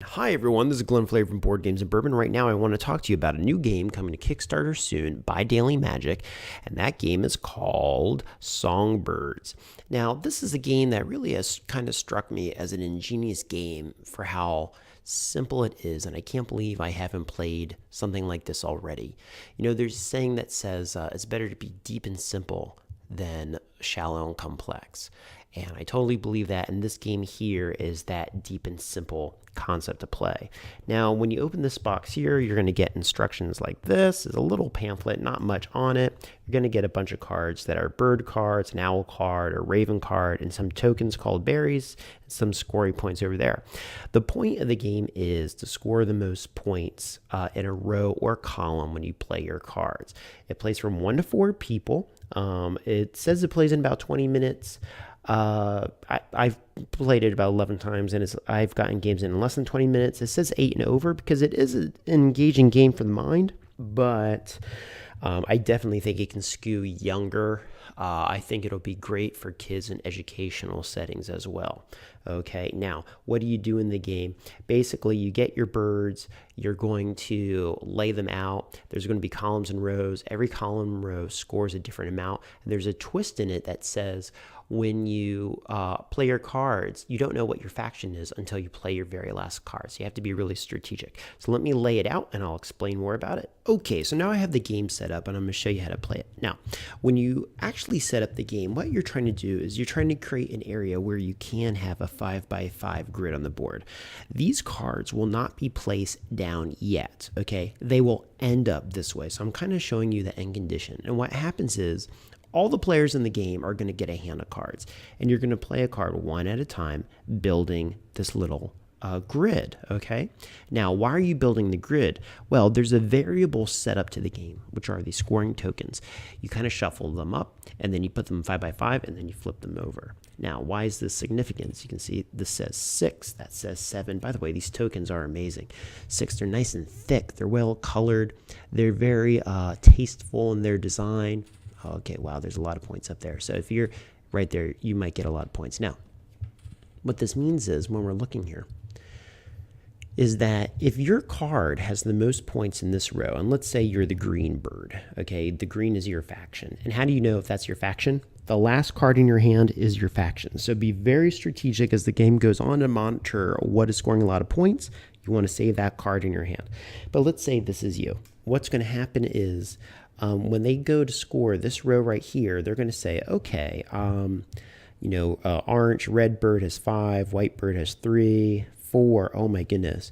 Hi everyone, this is Glenn Flavor from Board Games and Bourbon. Right now I want to talk to you about a new game coming to Kickstarter soon by Daily Magic, and that game is called Songbirds. Now, this is a game that really has kind of struck me as an ingenious game for how simple it is, and I can't believe I haven't played something like this already. You know, there's a saying that says it's better to be deep and simple than shallow and complex. And I totally believe that, and this game here is that deep and simple concept to play. Now, when you open this box here, you're going to get instructions like this. There's a little pamphlet, not much on it. You're going to get a bunch of cards that are bird cards, an owl card, a raven card, and some tokens called berries, and some scoring points over there. The point of the game is to score the most points in a row or column when you play your cards. It plays from 1 to 4 people. It says it plays in about 20 minutes. I've played it about 11 times, and I've gotten games in less than 20 minutes. It says 8 and over because it is an engaging game for the mind, but I definitely think it can skew younger. I think it'll be great for kids in educational settings as well. Okay, now, what do you do in the game? Basically, you get your birds, you're going to lay them out. There's going to be columns and rows. Every column and row scores a different amount, and there's a twist in it that says when you play your cards, you don't know what your faction is until you play your very last card. So you have to be really strategic. So let me lay it out and I'll explain more about it. Okay, so now I have the game set up and I'm going to show you how to play it. Now, when you actually set up the game, what you're trying to do is you're trying to create an area where you can have a 5x5 grid on the board. These cards will not be placed down yet, okay? They will end up this way. So I'm kind of showing you the end condition. And what happens is all the players in the game are going to get a hand of cards, and you're going to play a card one at a time, building this little grid, okay? Now, why are you building the grid? Well, there's a variable set up to the game, which are these scoring tokens. You kind of shuffle them up, and then you put them 5x5, and then you flip them over. Now, why is this significant? As you can see, this says 6, that says 7. By the way, these tokens are amazing. 6, they're nice and thick, they're well colored, they're very tasteful in their design. Okay, wow, there's a lot of points up there. So if you're right there, you might get a lot of points. Now, what this means is, when we're looking here, is that if your card has the most points in this row, and let's say you're the green bird, okay, the green is your faction. And how do you know if that's your faction? The last card in your hand is your faction. So be very strategic as the game goes on to monitor what is scoring a lot of points. You want to save that card in your hand. But let's say this is you. What's going to happen is, when they go to score this row right here, they're going to say, okay, orange, red bird has 5, white bird has 3, 4, oh my goodness,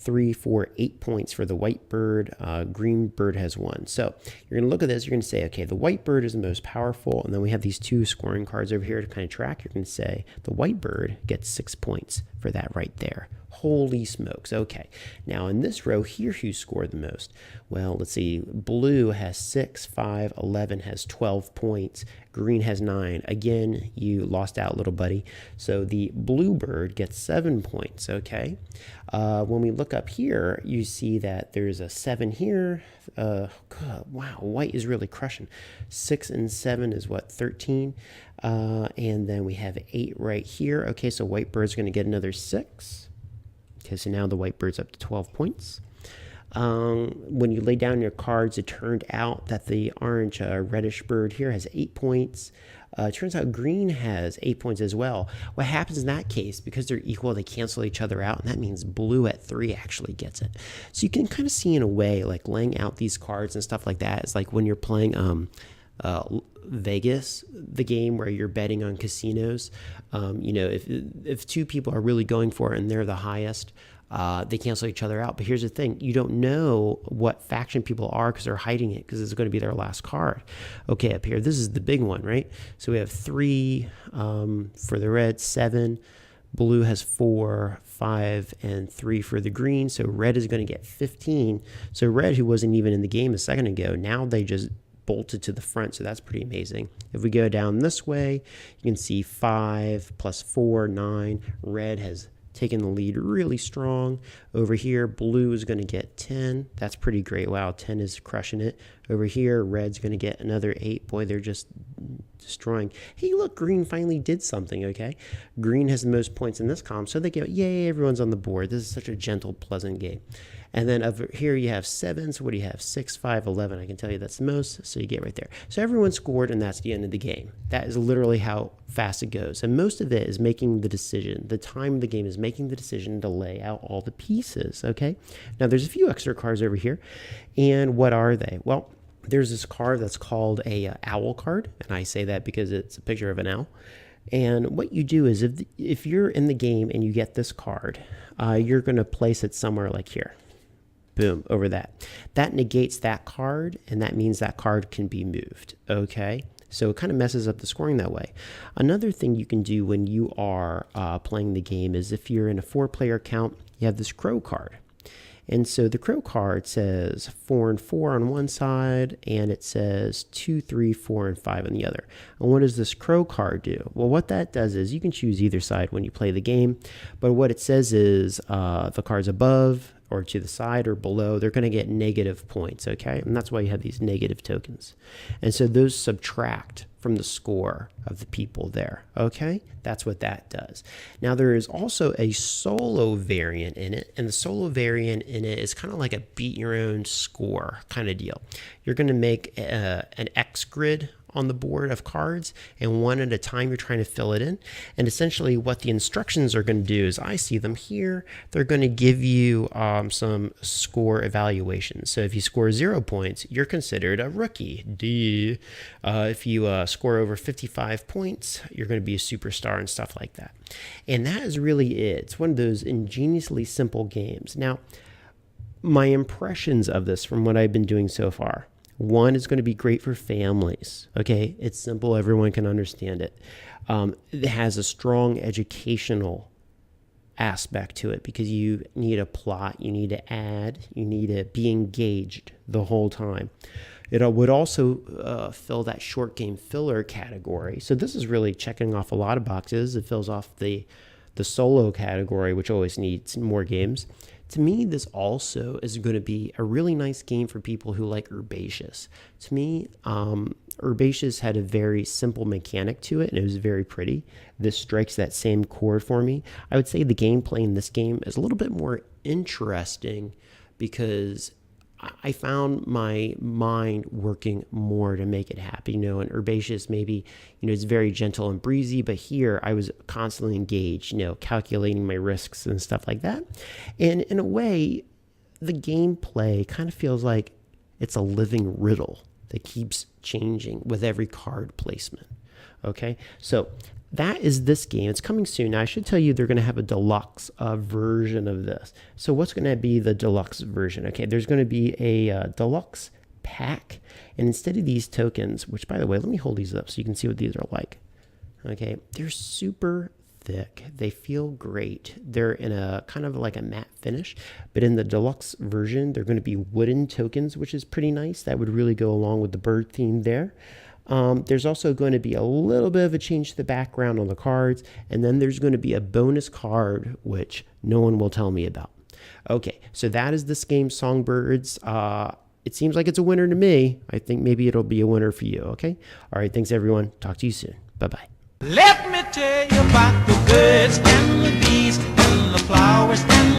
3, 4, 8 points for the white bird, green bird has 1. So you're going to look at this, you're going to say, okay, the white bird is the most powerful, and then we have these 2 scoring cards over here to kind of track. You're going to say the white bird gets 6 points for that right there. Holy smokes. Okay. Now in this row here, who scored the most? Well, let's see. Blue has 6, 5, 11 has 12 points. Green has 9. Again, you lost out, little buddy. So the blue bird gets 7 points. Okay. When we look up here, you see that there's a 7 here. God, wow. White is really crushing. 6 and 7 is what? 13. And then we have 8 right here. Okay. So white bird's going to get another 6. Okay, so now the white bird's up to 12 points. When you lay down your cards, it turned out that the orange reddish bird here has 8 points. It turns out green has 8 points as well. What happens in that case, because they're equal, they cancel each other out, and that means blue at 3 actually gets it. So you can kind of see in a way, like laying out these cards and stuff like that. It's like when you're playing Vegas, the game where you're betting on casinos. If 2 people are really going for it and they're the highest, they cancel each other out. But here's the thing, you don't know what faction people are because they're hiding it, because it's going to be their last card. Okay, up here, this is the big one, right? So we have 3 for the red, 7. Blue has 4, 5, and 3 for the green. So red is going to get 15. So red, who wasn't even in the game a second ago, now they just bolted to the front, so that's pretty amazing. If we go down this way, you can see 5 plus 4, 9. Red has taken the lead really strong. Over here, blue is going to get 10. That's pretty great. Wow, 10 is crushing it. Over here, red's going to get another 8. Boy, they're just destroying. Hey, look, green finally did something, okay? Green has the most points in this column, so they go, yay, everyone's on the board. This is such a gentle, pleasant game. And then over here you have 7, so what do you have? 6, 5, 11. I can tell you that's the most, so you get right there. So everyone scored, and that's the end of the game. That is literally how fast it goes. And most of it is making the decision. The time of the game is making the decision to lay out all the pieces, okay? Now, there's a few extra cards over here, and what are they? Well, there's this card that's called a owl card, and I say that because it's a picture of an owl. And what you do is if you're in the game and you get this card, you're going to place it somewhere like here. Boom, over that. That negates that card, and that means that card can be moved, okay? So it kind of messes up the scoring that way. Another thing you can do when you are playing the game is if you're in a 4-player count, you have this crow card. And so the crow card says 4 and 4 on one side, and it says 2, 3, 4, and 5 on the other. And what does this crow card do? Well, what that does is you can choose either side when you play the game, but what it says is the cards above or to the side or below, they're going to get negative points, okay? And that's why you have these negative tokens. And so those subtract from the score of the people there, okay? That's what that does. Now, there is also a solo variant in it, and the solo variant in it is kind of like a beat your own score kind of deal. You're going to make an X grid on the board of cards, and one at a time you're trying to fill it in. And essentially what the instructions are going to do is, I see them here, they're going to give you some score evaluations. So if you score 0 points, you're considered a rookie. D. If you score over 55 points, you're going to be a superstar and stuff like that. And that is really it. It's one of those ingeniously simple games. Now, my impressions of this from what I've been doing so far: 1 is going to be great for families. Okay, it's simple. Everyone can understand it. It has a strong educational aspect to it because you need a plot, you need to add, you need to be engaged the whole time. It would also fill that short game filler category. So this is really checking off a lot of boxes. It fills off the solo category, which always needs more games. To me, this also is going to be a really nice game for people who like Herbaceous. To me, Herbaceous had a very simple mechanic to it, and it was very pretty. This strikes that same chord for me. I would say the gameplay in this game is a little bit more interesting because I found my mind working more to make it happen. You know, and Herbaceous maybe, you know, it's very gentle and breezy, but here I was constantly engaged, you know, calculating my risks and stuff like that. And in a way, the gameplay kind of feels like it's a living riddle that keeps changing with every card placement. Okay, so that is this game. It's coming soon. Now, I should tell you they're going to have a deluxe version of this. So what's going to be the deluxe version? Okay, there's going to be a deluxe pack. And instead of these tokens, which, by the way, let me hold these up so you can see what these are like. Okay, they're super thick. They feel great. They're in a kind of like a matte finish. But in the deluxe version, they're going to be wooden tokens, which is pretty nice. That would really go along with the bird theme there. There's also going to be a little bit of a change to the background on the cards, and then there's going to be a bonus card, which no one will tell me about. Okay, so that is this game, Songbirds. It seems like it's a winner to me. I think maybe it'll be a winner for you, okay? All right, thanks, everyone. Talk to you soon. Bye-bye. Let me tell you about the birds and the bees and the flowers and